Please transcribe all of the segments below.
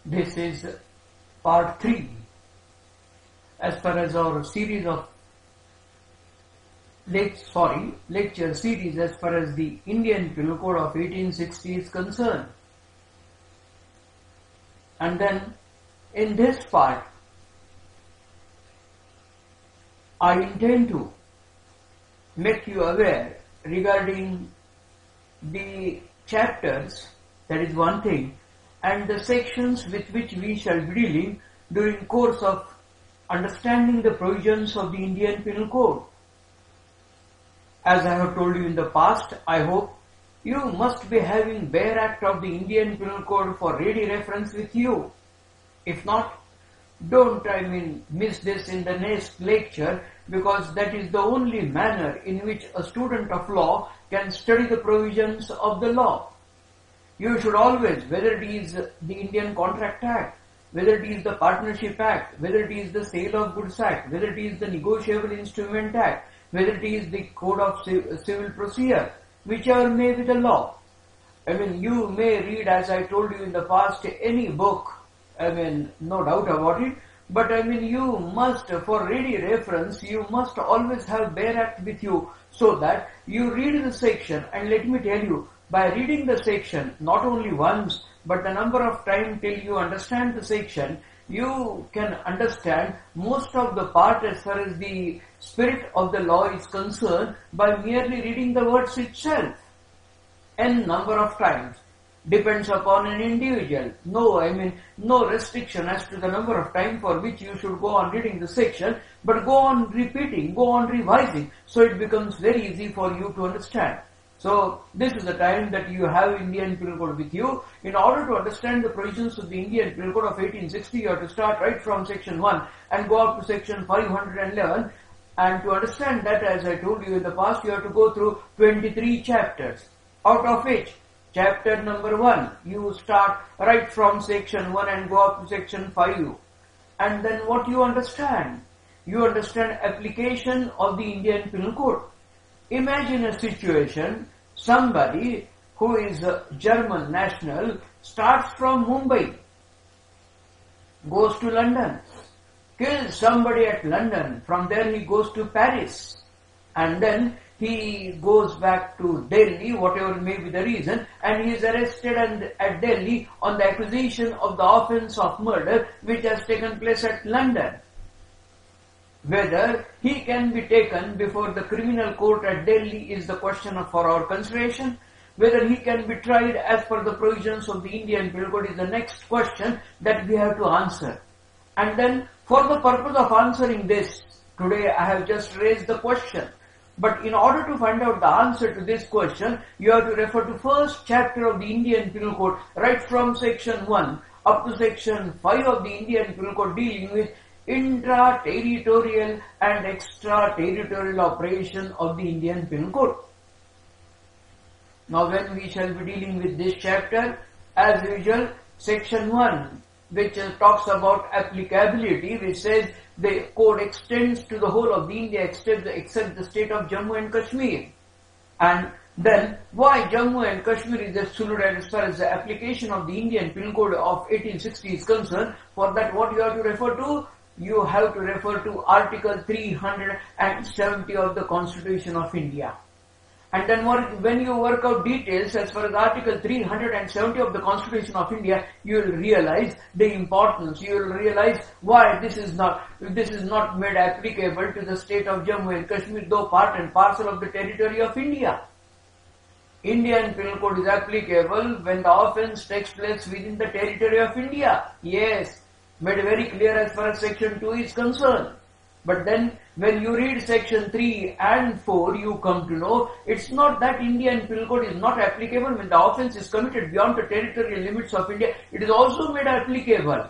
This is part 3 as far as our series of lecture series as far as the Indian Penal Code of 1860 is concerned. And then in this part, I intend to make you aware regarding the chapters, that is one thing, and the sections with which we shall be dealing during course of understanding the provisions of the Indian Penal Code. As I have told you in the past, I hope you must be having bare act of the Indian Penal Code for ready reference with you. If not, don't miss this in the next lecture, because that is the only manner in which a student of law can study the provisions of the law. You should always, whether it is the Indian Contract Act, whether it is the Partnership Act, whether it is the Sale of Goods Act, whether it is the Negotiable Instrument Act, whether it is the Code of Civil Procedure, whichever may be the law. You may read, as I told you in the past, any book, no doubt about it, but you must, for ready reference, you must always have bare act with you, so that you read the section, and let me tell you, by reading the section not only once, but the number of times till you understand the section, you can understand most of the part as far as the spirit of the law is concerned by merely reading the words itself. N number of times. Depends upon an individual. No restriction as to the number of time for which you should go on reading the section, but go on repeating, go on revising, so it becomes very easy for you to understand. So this is the time that you have Indian Penal Code with you. In order to understand the provisions of the Indian Penal Code of 1860, you have to start right from section 1 and go up to section 511. And to understand that, as I told you in the past, you have to go through 23 chapters, out of which chapter number 1, you start right from section 1 and go up to section 5. And then what you understand? You understand application of the Indian Penal Code. Imagine a situation, somebody who is a German national starts from Mumbai, goes to London, kills somebody at London, from there he goes to Paris, and then he goes back to Delhi, whatever may be the reason, and he is arrested at Delhi on the accusation of the offence of murder which has taken place at London. Whether he can be taken before the criminal court at Delhi is the question for our consideration. Whether he can be tried as per the provisions of the Indian Penal Code is the next question that we have to answer. And then, for the purpose of answering this, today I have just raised the question. But in order to find out the answer to this question, you have to refer to first chapter of the Indian Penal Code, right from section 1 up to section 5 of the Indian Penal Code, dealing with intra-territorial and extra-territorial operation of the Indian Penal Code. Now when we shall be dealing with this chapter, as usual, section 1, which talks about applicability, which says the code extends to the whole of the India except the state of Jammu and Kashmir. And then why Jammu and Kashmir is excluded as far as the application of the Indian Penal Code of 1860 is concerned. For that, what you have to refer to? You have to refer to Article 370 of the Constitution of India. And then when you work out details as far as Article 370 of the Constitution of India, you will realize the importance. You will realize why this is not made applicable to the state of Jammu and Kashmir, though part and parcel of the territory of India. Indian Penal Code is applicable when the offence takes place within the territory of India. Yes, made very clear as far as section 2 is concerned. But then when you read section 3 and 4, you come to know it's not that Indian Penal Code is not applicable when the offence is committed beyond the territorial limits of India. It is also made applicable.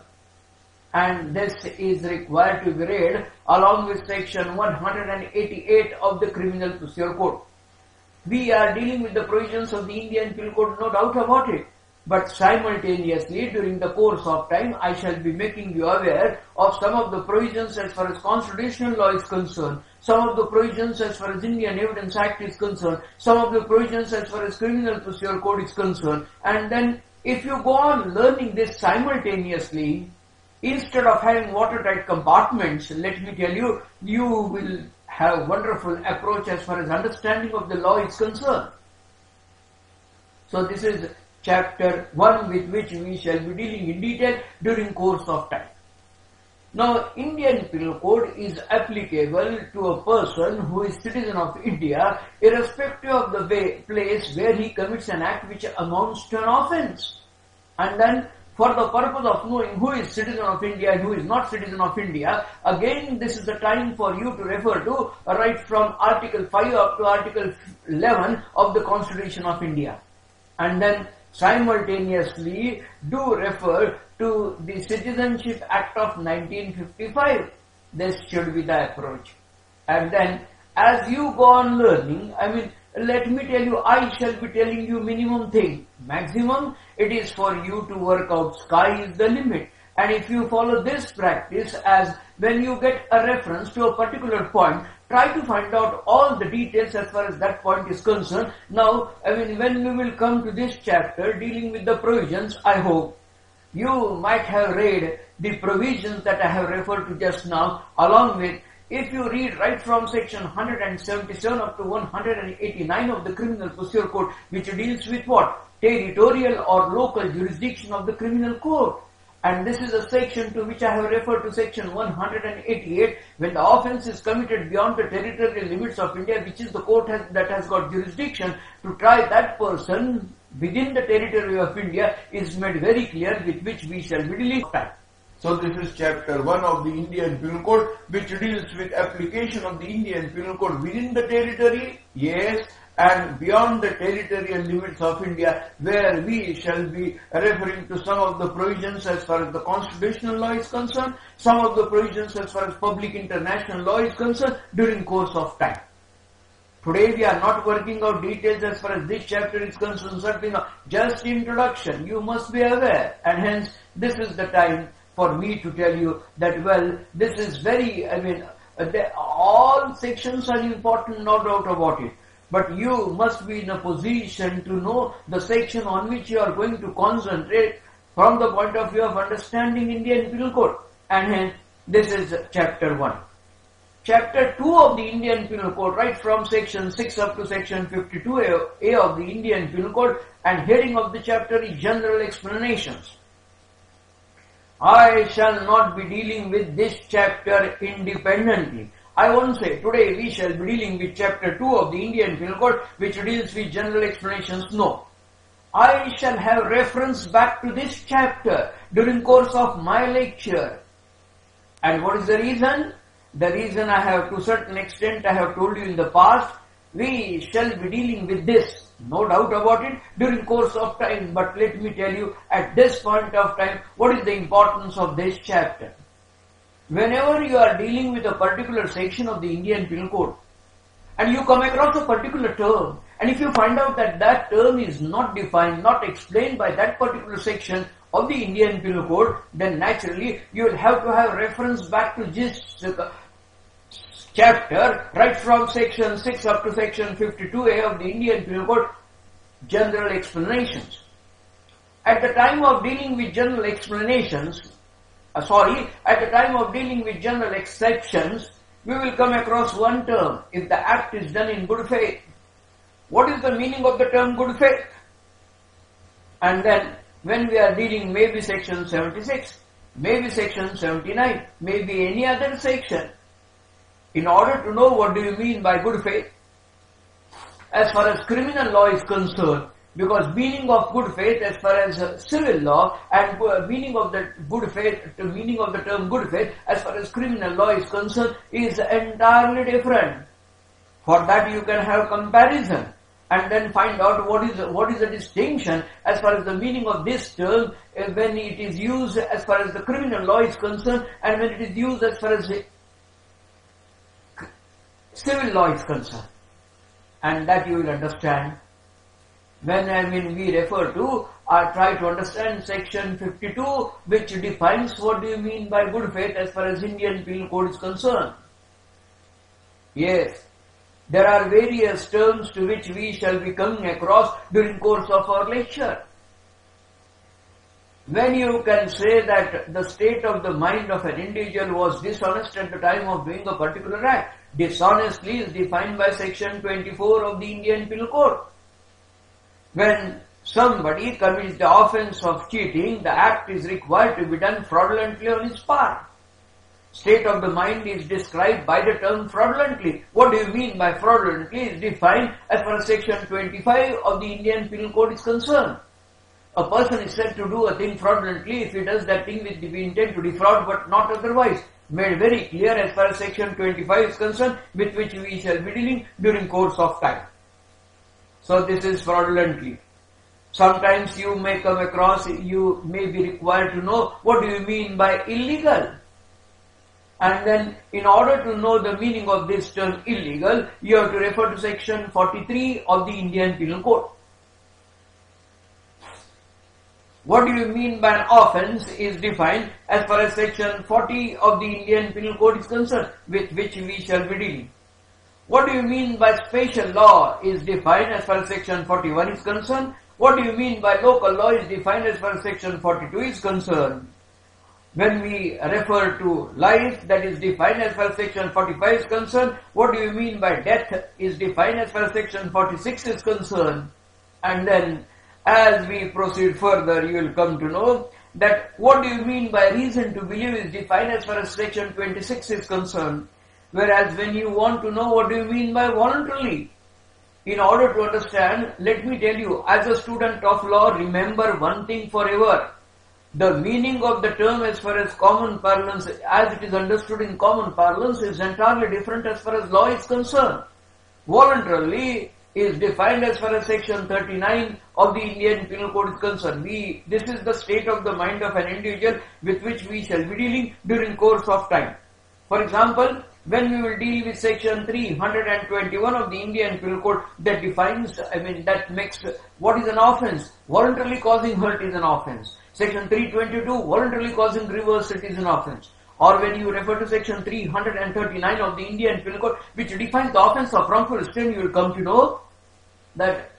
And this is required to be read along with section 188 of the Criminal Procedure Code. We are dealing with the provisions of the Indian Penal Code, no doubt about it. But simultaneously, during the course of time, I shall be making you aware of some of the provisions as far as constitutional law is concerned, some of the provisions as far as Indian Evidence Act is concerned, some of the provisions as far as Criminal Procedure Code is concerned. And then if you go on learning this simultaneously, instead of having watertight compartments, let me tell you, you will have wonderful approach as far as understanding of the law is concerned. So this is chapter 1 with which we shall be dealing in detail during course of time. Now, Indian Penal Code is applicable to a person who is citizen of India, irrespective of the place where he commits an act which amounts to an offence. And then, for the purpose of knowing who is citizen of India and who is not citizen of India, again this is the time for you to refer to right from Article 5 up to Article 11 of the Constitution of India. And then simultaneously do refer to the Citizenship Act of 1955. This should be the approach. And then as you go on learning, let me tell you, I shall be telling you minimum thing. Maximum, it is for you to work out. Sky is the limit. And if you follow this practice, as when you get a reference to a particular point, try to find out all the details as far as that point is concerned. Now, when we will come to this chapter dealing with the provisions, I hope you might have read the provisions that I have referred to just now, along with, if you read right from section 177 up to 189 of the Criminal Procedure Code, which deals with what? Territorial or local jurisdiction of the criminal code. And this is a section to which I have referred to section 188, when the offence is committed beyond the territorial limits of India, which is the court that has got jurisdiction to try that person within the territory of India, is made very clear, with which we shall be dealing. So this is chapter 1 of the Indian Penal Code, which deals with application of the Indian Penal Code within the territory, yes, and beyond the territorial limits of India, where we shall be referring to some of the provisions as far as the constitutional law is concerned, some of the provisions as far as public international law is concerned during course of time. Today we are not working out details as far as this chapter is concerned, certainly not. Just introduction, you must be aware, and hence this is the time for me to tell you that, well, this is very, all sections are important, no doubt about it. But you must be in a position to know the section on which you are going to concentrate from the point of view of understanding Indian Penal Code. And hence, this is chapter 1. Chapter 2 of the Indian Penal Code, right from section 6 up to section 52A of the Indian Penal Code, and heading of the chapter is General Explanations. I shall not be dealing with this chapter independently. I won't say today we shall be dealing with chapter 2 of the Indian Penal Code, which deals with general explanations. No. I shall have reference back to this chapter during course of my lecture. And what is the reason? The reason I have, to a certain extent, I have told you in the past, we shall be dealing with this, no doubt about it, during course of time. But let me tell you, at this point of time, what is the importance of this chapter? Whenever you are dealing with a particular section of the Indian Penal Code, and you come across a particular term, and if you find out that that term is not defined, not explained by that particular section of the Indian Penal Code, then naturally you will have to have reference back to this chapter, right from section 6 up to section 52A of the Indian Penal Code, General Explanations. At the time of dealing with general explanations, at the time of dealing with general exceptions, we will come across one term: if the act is done in good faith. What is the meaning of the term good faith? And then when we are dealing, maybe section 76, maybe section 79, maybe any other section, in order to know what do you mean by good faith, as far as criminal law is concerned, because meaning of good faith as far as civil law and meaning of the good faith, meaning of the term good faith as far as criminal law is concerned is entirely different. For that you can have comparison and then find out what is the distinction as far as the meaning of this term when it is used as far as the criminal law is concerned and when it is used as far as the civil law is concerned. And that you will understand When we refer to or try to understand section 52, which defines what do you mean by good faith as far as Indian Penal Code is concerned. Yes, there are various terms to which we shall be coming across during course of our lecture. When you can say that the state of the mind of an individual was dishonest at the time of doing a particular act, dishonestly is defined by section 24 of the Indian Penal Code. When somebody commits the offence of cheating, the act is required to be done fraudulently on his part. State of the mind is described by the term fraudulently. What do you mean by fraudulently is defined as per section 25 of the Indian Penal Code is concerned. A person is said to do a thing fraudulently if he does that thing with the intent to defraud but not otherwise. Made very clear as far as section 25 is concerned, with which we shall be dealing during course of time. So this is fraudulently. Sometimes you may come across, you may be required to know what do you mean by illegal. And then in order to know the meaning of this term illegal, you have to refer to section 43 of the Indian Penal Code. What do you mean by an offence is defined as far as section 40 of the Indian Penal Code is concerned, with which we shall be dealing. What do you mean by special law is defined as far as section 41 is concerned. What do you mean by local law is defined as far as section 42 is concerned. When we refer to life, that is defined as far as section 45 is concerned. What do you mean by death is defined as far as section 46 is concerned. And then as we proceed further, you will come to know that what do you mean by reason to believe is defined as far as section 26 is concerned. Whereas when you want to know what do you mean by voluntarily, in order to understand, let me tell you, as a student of law, remember one thing forever. The meaning of the term as far as common parlance, as it is understood in common parlance, is entirely different as far as law is concerned. Voluntarily is defined as far as section 39 of the Indian Penal Code is concerned. This is the state of the mind of an individual with which we shall be dealing during course of time. For example, when we will deal with section 321 of the Indian Penal Code, that defines, that makes what is an offence. Voluntarily causing hurt is an offence. Section 322, voluntarily causing grievous, it is an offence. Or when you refer to section 339 of the Indian Penal Code, which defines the offence of wrongful restraint, you will come to know that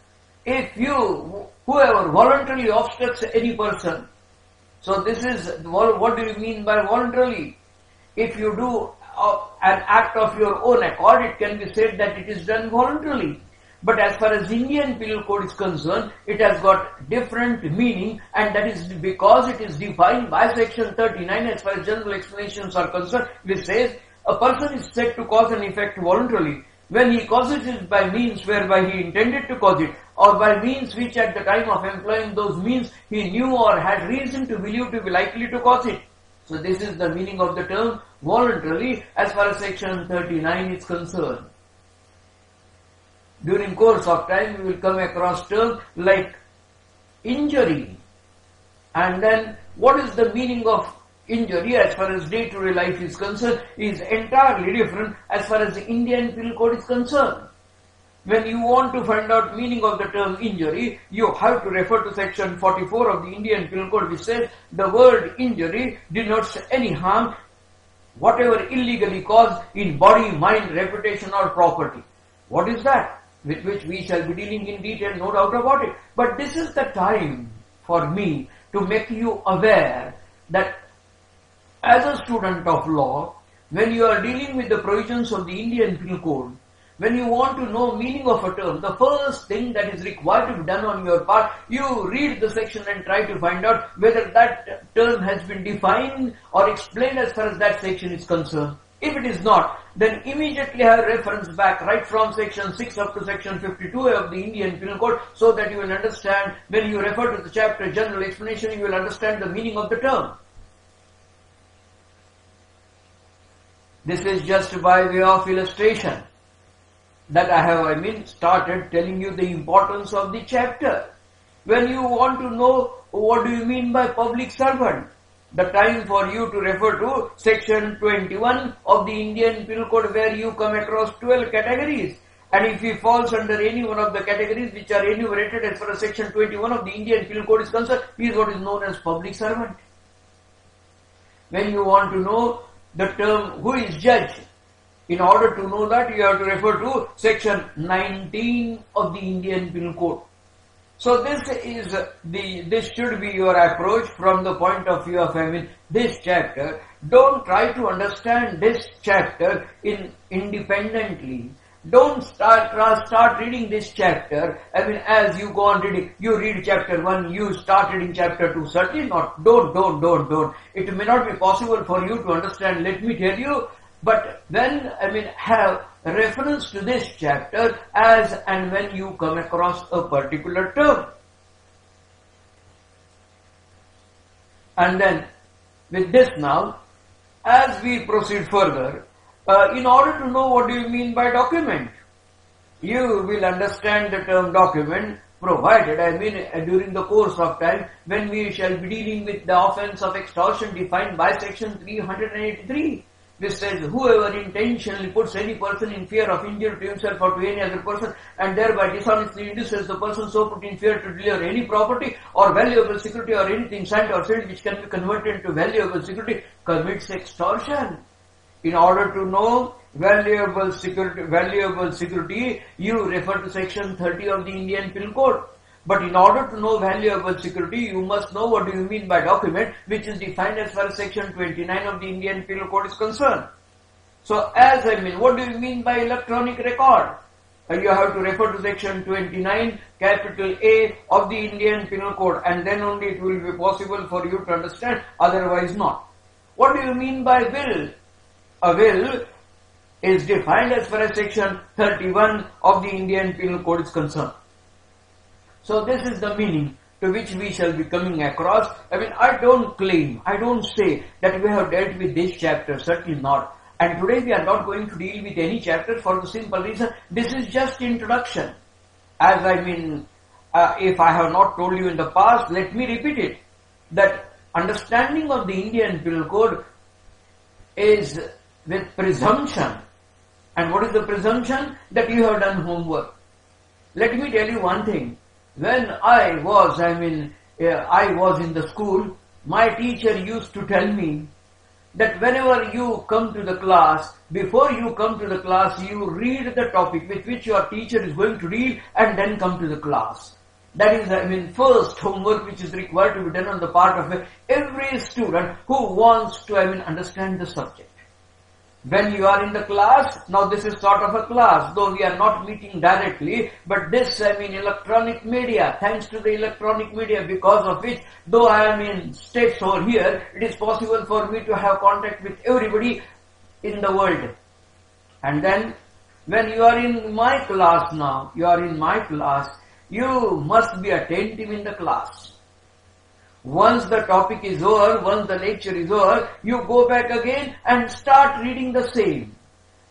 if whoever voluntarily obstructs any person, so this is, what do you mean by voluntarily? If you do an act of your own accord, it can be said that it is done voluntarily. But as far as Indian Penal Code is concerned, it has got different meaning, and that is because it is defined by section 39 as far as general explanations are concerned, which says a person is said to cause an effect voluntarily when he causes it by means whereby he intended to cause it, or by means which at the time of employing those means he knew or had reason to believe to be likely to cause it. So this is the meaning of the term voluntarily as far as section 39 is concerned. During course of time, we will come across terms like injury. And then what is the meaning of injury as far as day-to-day life is concerned is entirely different as far as the Indian Penal Code is concerned. When you want to find out meaning of the term injury, you have to refer to section 44 of the Indian Penal Code, which says the word injury denotes any harm, whatever illegally caused in body, mind, reputation or property. What is that? With which we shall be dealing in detail, no doubt about it. But this is the time for me to make you aware that as a student of law, when you are dealing with the provisions of the Indian Penal Code, when you want to know meaning of a term, the first thing that is required to be done on your part, you read the section and try to find out whether that term has been defined or explained as far as that section is concerned. If it is not, then immediately have reference back right from section 6 up to section 52 of the Indian Penal Code, so that you will understand, when you refer to the chapter general explanation, you will understand the meaning of the term. This is just by way of illustration that I have, started telling you the importance of the chapter. When you want to know what do you mean by public servant, the time for you to refer to section 21 of the Indian Penal Code, where you come across 12 categories. And if he falls under any one of the categories which are enumerated as far as section 21 of the Indian Penal Code is concerned, he is what is known as public servant. When you want to know the term who is judge, in order to know that you have to refer to section 19 of the Indian Penal Code. So this should be your approach from the point of view of this chapter. Don't try to understand this chapter independently. Don't start reading this chapter. As you go on reading, you read chapter 1, you start reading chapter 2. Certainly not. Don't. It may not be possible for you to understand, let me tell you. But then, have reference to this chapter as and when you come across a particular term. And then, with this now, as we proceed further, in order to know what do you mean by document, you will understand the term document provided, during the course of time when we shall be dealing with the offence of extortion defined by section 383. This says, whoever intentionally puts any person in fear of injury to himself or to any other person and thereby dishonestly induces the person so put in fear to deliver any property or valuable security or anything signed or sealed which can be converted into valuable security commits extortion. In order to know valuable security, you refer to section 30 of the Indian Penal Code. But in order to know valuable security, you must know what do you mean by document, which is defined as far as section 29 of the Indian Penal Code is concerned. So what do you mean by electronic record? You have to refer to section 29, capital A of the Indian Penal Code, and then only it will be possible for you to understand, otherwise not. What do you mean by will? A will is defined as far as section 31 of the Indian Penal Code is concerned. So this is the meaning to which we shall be coming across. I don't say that we have dealt with this chapter, certainly not. And today we are not going to deal with any chapter for the simple reason, this is just introduction. If I have not told you in the past, let me repeat it. That understanding of the Indian Penal Code is with presumption. And what is the presumption? That you have done homework. Let me tell you one thing. When I was in the school, my teacher used to tell me that whenever you come to the class, before you come to the class, you read the topic with which your teacher is going to deal and then come to the class. That is, first homework which is required to be done on the part of every student who wants to, understand the subject. When you are in the class, now this is sort of a class, though we are not meeting directly, but this, electronic media, thanks to the electronic media, because of which, though I am in States over here, it is possible for me to have contact with everybody in the world. And then, when you are in my class now, you must be attentive in the class. Once the topic is over, once the lecture is over, you go back again and start reading the same.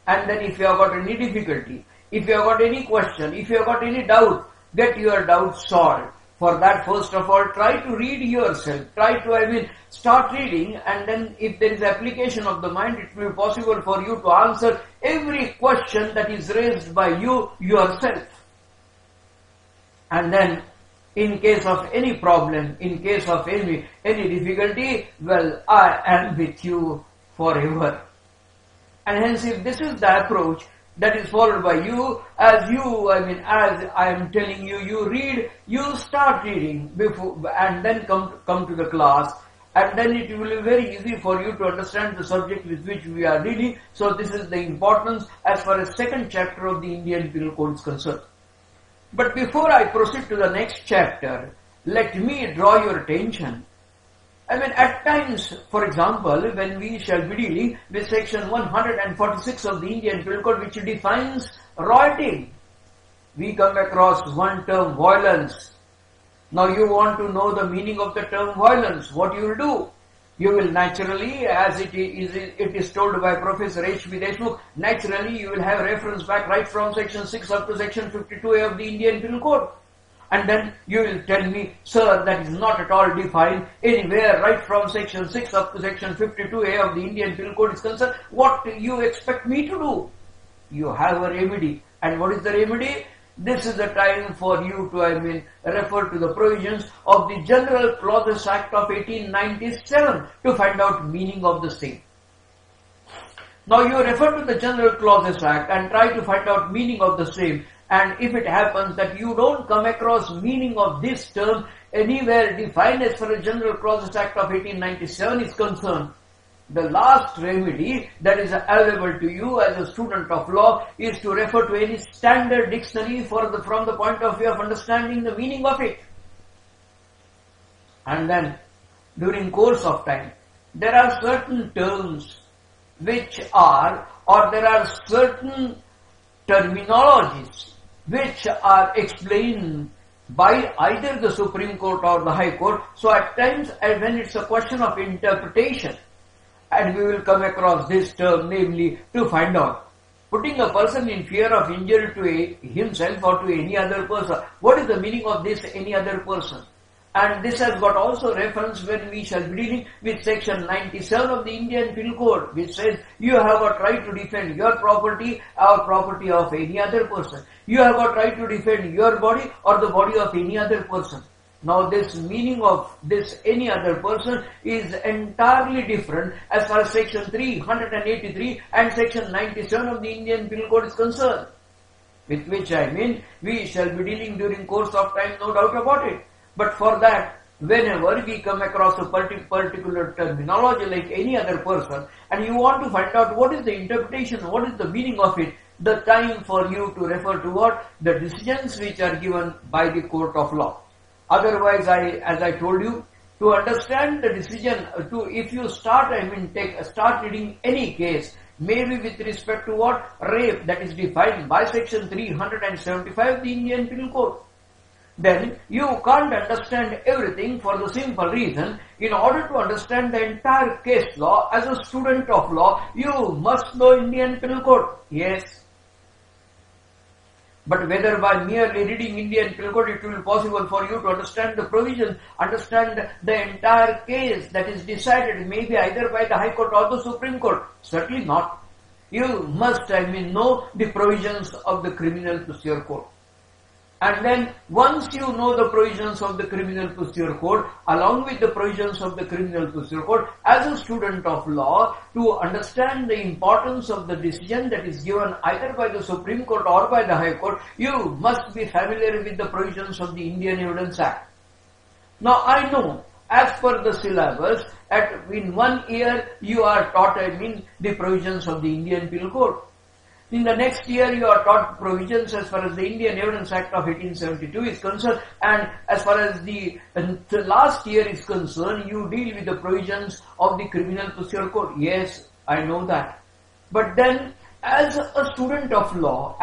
And then if you have got any difficulty, if you have got any question, if you have got any doubt, get your doubt solved. For that, first of all, try to read yourself. Try to, start reading, and then if there is application of the mind, it will be possible for you to answer every question that is raised by you yourself. And then, in case of any problem, in case of any difficulty, well, I am with you forever. And hence, if this is the approach that is followed by you, as I am telling you, you read, you start reading before, and then come to the class, and then it will be very easy for you to understand the subject with which we are dealing. So this is the importance as far as second chapter of the Indian Penal Code is concerned. But before I proceed to the next chapter, let me draw your attention. At times, for example, when we shall be dealing with section 146 of the Indian Penal Code, which defines rioting, we come across one term, violence. Now you want to know the meaning of the term violence. What you will do? You will naturally, as it is told by Professor H.P.Deshmukh, naturally you will have reference back right from section 6 up to section 52A of the Indian Penal Code. And then you will tell me, sir, that is not at all defined anywhere right from section 6 up to section 52A of the Indian Penal Code is concerned. What do you expect me to do? You have a remedy. And what is the remedy? This is the time for you to, refer to the provisions of the General Clauses Act of 1897 to find out meaning of the same. Now you refer to the General Clauses Act and try to find out meaning of the same, and if it happens that you don't come across meaning of this term anywhere defined as far as General Clauses Act of 1897 is concerned, the last remedy that is available to you as a student of law is to refer to any standard dictionary from the point of view of understanding the meaning of it. And then, during course of time, there are certain terms which are, or there are certain terminologies which are explained by either the Supreme Court or the High Court. So at times, when it's a question of interpretation, and we will come across this term, namely to find out, putting a person in fear of injury to himself or to any other person. What is the meaning of this any other person? And this has got also reference when we shall be dealing with section 97 of the Indian Penal Code, which says you have a right to defend your property or property of any other person. You have a right to defend your body or the body of any other person. Now this meaning of this any other person is entirely different as far as section 383 and section 97 of the Indian Penal Code is concerned. With which we shall be dealing during course of time, no doubt about it. But for that, whenever we come across a particular terminology like any other person, and you want to find out what is the interpretation, what is the meaning of it, the time for you to refer to what? The decisions which are given by the court of law. Otherwise, as I told you, to understand the decision, if you start reading any case, maybe with respect to what? Rape, that is defined by section 375 of the Indian Penal Code. Then you can't understand everything for the simple reason, in order to understand the entire case law, as a student of law, you must know Indian Penal Code. Yes. But whether by merely reading Indian Penal Code it will be possible for you to understand the provisions, understand the entire case that is decided maybe either by the High Court or the Supreme Court? Certainly not. You must, know the provisions of the Criminal Procedure Code. And then once you know the provisions of the Criminal Procedure Code, along with the provisions of the Criminal Procedure Code, as a student of law, to understand the importance of the decision that is given either by the Supreme Court or by the High Court, you must be familiar with the provisions of the Indian Evidence Act. Now I know, as per the syllabus, in 1 year you are taught, the provisions of the Indian Penal Code. In the next year, you are taught provisions as far as the Indian Evidence Act of 1872 is concerned, and as far as the last year is concerned, you deal with the provisions of the Criminal Procedure Code. Yes, I know that. But then, as a student of law,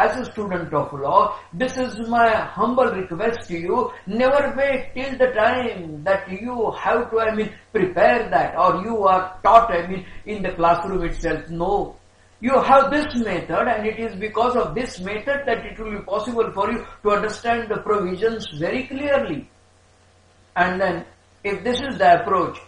this is my humble request to you, never wait till the time that you have to, prepare that, or you are taught, in the classroom itself. No. You have this method, and it is because of this method that it will be possible for you to understand the provisions very clearly. And then, if this is the approach,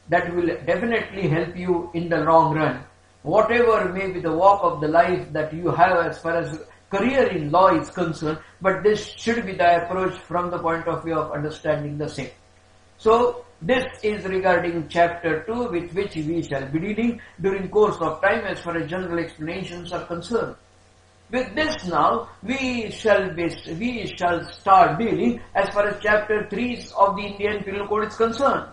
that will definitely help you in the long run. Whatever may be the walk of the life that you have as far as career in law is concerned, but this should be the approach from the point of view of understanding the same. So, this is regarding chapter 2, with which we shall be dealing during course of time as far as general explanations are concerned. With this now, we shall start dealing as far as chapter 3 of the Indian Penal Code is concerned.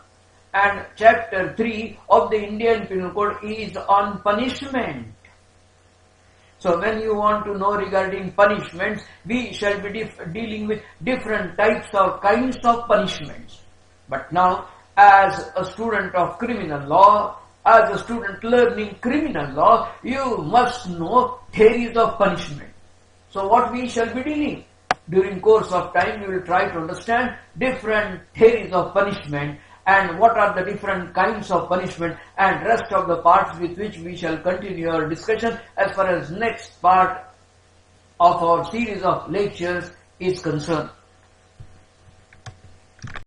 And chapter 3 of the Indian Penal Code is on punishment. So when you want to know regarding punishments, we shall be dealing with different types or kinds of punishments. But now, as a student of criminal law, as a student learning criminal law, you must know theories of punishment. So what we shall be dealing? During course of time, we will try to understand different theories of punishment and what are the different kinds of punishment, and rest of the parts with which we shall continue our discussion as far as next part of our series of lectures is concerned.